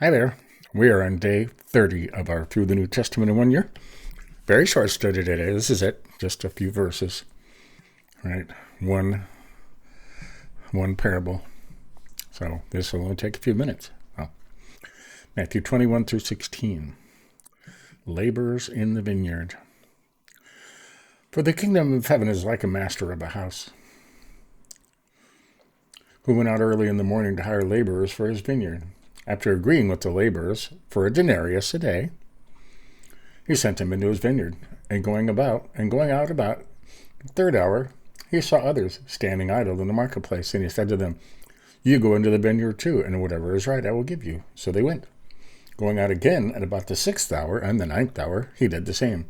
Hi there. We are on day 30 of our Through the New Testament in 1 year. Very short study today. This is it. Just a few verses. Right? One one parable. So this will only take a few minutes. Well, Matthew 21 through 16. Laborers in the vineyard. For the kingdom of heaven is like a master of a house, who went out early in the morning to hire laborers for his vineyard. After agreeing with the laborers for a denarius a day, he sent them into his vineyard, and going out about the third hour, he saw others standing idle in the marketplace, and he said to them, "You go into the vineyard too, and whatever is right I will give you." So they went. Going out again at about the 6th hour and the 9th hour, he did the same.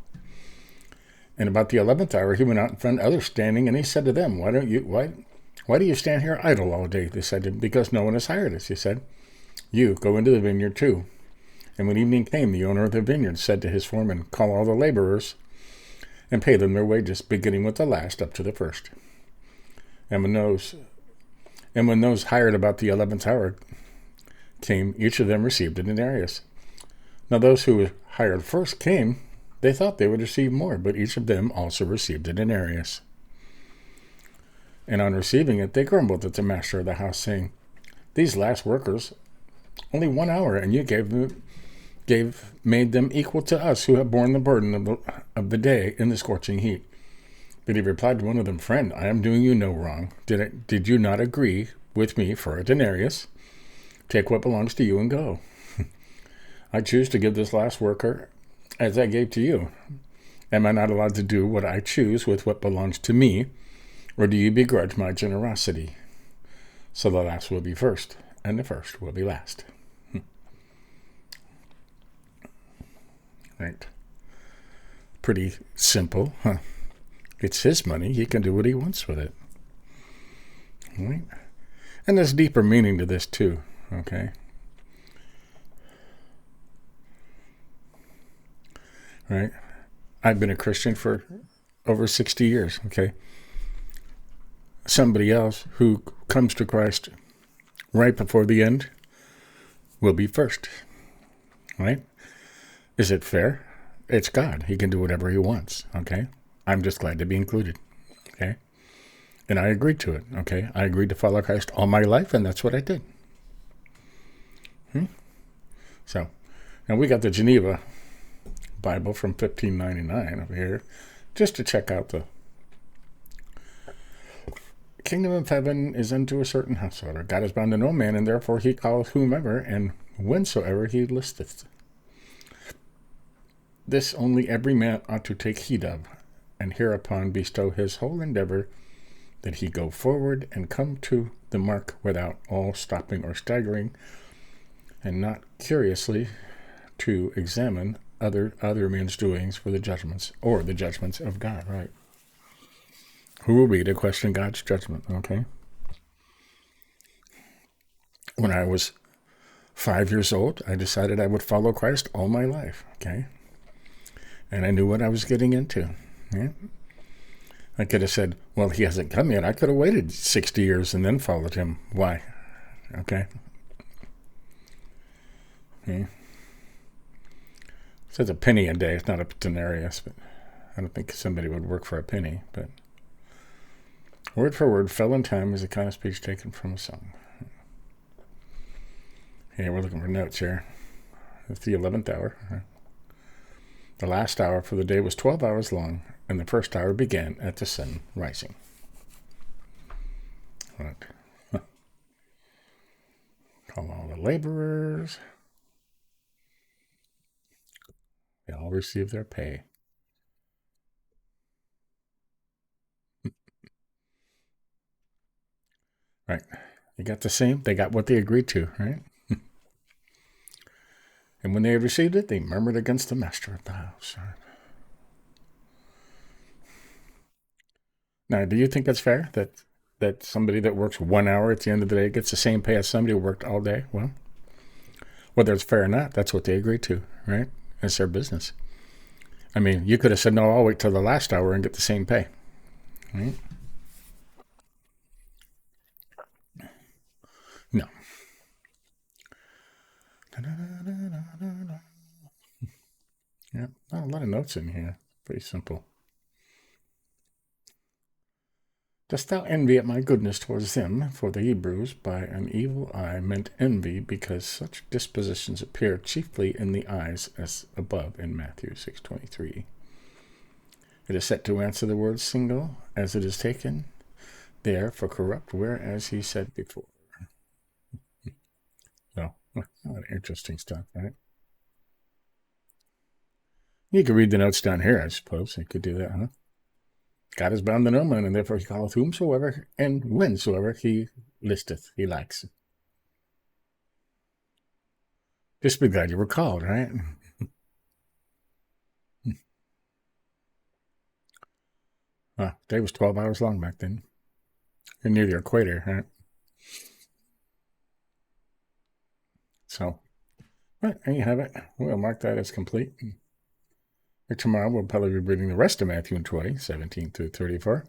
And about the 11th hour, he went out and found others standing, and he said to them, Why do you stand here idle all day?" They said to him, "Because no one has hired us." He said, "You go into the vineyard too." And when evening came, the owner of the vineyard said to his foreman, "Call all the laborers and pay them their wages, beginning with the last up to the first." And when those hired about the 11th hour came, each of them received a denarius. Now those who were hired first came, they thought they would receive more, but each of them also received a denarius. And on receiving it, they grumbled at the master of the house, saying, "These last workers only 1 hour, and you made them equal to us who have borne the burden of the day in the scorching heat." But he replied to one of them, "Friend, I am doing you no wrong. Did you not agree with me for a denarius? Take what belongs to you and go. I choose to give this last worker as I gave to you. Am I not allowed to do what I choose with what belongs to me? Or do you begrudge my generosity? So the last will be first, and the first will be last." Right. Pretty simple, huh? It's his money. He can do what he wants with it. Right? And there's deeper meaning to this too, okay? Right? I've been a Christian for over 60 years, okay? Somebody else who comes to Christ right before the end will be first, right? Is it fair? It's God. He can do whatever he wants, okay? I'm just glad to be included, okay? And I agreed to it, okay? I agreed to follow Christ all my life, and that's what I did. So, now we got the Geneva Bible from 1599 over here, just to check out the kingdom of heaven is unto a certain householder. God is bound to no man, and therefore he calleth whomever and whensoever he listeth. This only every man ought to take heed of, and hereupon bestow his whole endeavor, that he go forward and come to the mark without all stopping or staggering, and not curiously to examine other men's doings for the judgments of God, right? Who are we to question God's judgment, okay? When I was 5 years old, I decided I would follow Christ all my life, okay? And I knew what I was getting into, right? I could have said, well, he hasn't come yet. I could have waited 60 years and then followed him. Why? Okay? Okay. It says a penny a day. It's not a denarius, but I don't think somebody would work for a penny. But word for word, fell in time is a kind of speech taken from a song. Okay, we're looking for notes here. It's the 11th hour. Right? The last hour for the day was 12 hours long, and the first hour began at the sun rising. Right. Call all the laborers. They all receive their pay. Right. You got the same? They got what they agreed to, right? And when they had received it, they murmured against the master of the house. Right? Now, do you think that's fair? That somebody that works 1 hour at the end of the day gets the same pay as somebody who worked all day? Well, whether it's fair or not, that's what they agreed to, right? It's their business. I mean, you could have said, no, I'll wait till the last hour and get the same pay, right? No. Yeah, not a lot of notes in here. Pretty simple. Dost thou envy at my goodness towards them? For the Hebrews by an evil eye meant envy, because such dispositions appear chiefly in the eyes, as above in Matthew 6:23. It is set to answer the word single, as it is taken there for corrupt, whereas he said before. So, interesting stuff, right? You could read the notes down here, I suppose. You could do that, huh? God is bound to no man, and therefore he calleth whomsoever and whensoever he listeth, he likes. Just be glad you were called, right? Day was 12 hours long back then. You're near the equator, right? So, right, there you have it. We'll mark that as complete. Tomorrow we'll probably be reading the rest of Matthew 20, 17 through 34.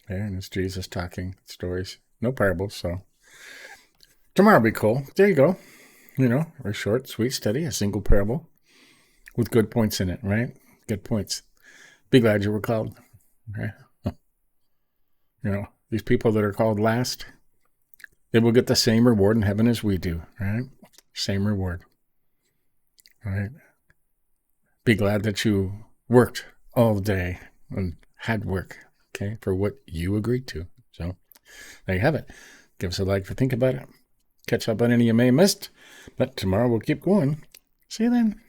And it's Jesus talking stories. No parables, so tomorrow will be cool. There you go. A short, sweet study, a single parable with good points in it, right? Good points. Be glad you were called. Okay? These people that are called last, they will get the same reward in heaven as we do, right? Same reward. All right? Be glad that you worked all day and had work, okay, for what you agreed to. So there you have it. Give us a like to think about it. Catch up on any you may have missed. But tomorrow we'll keep going. See you then.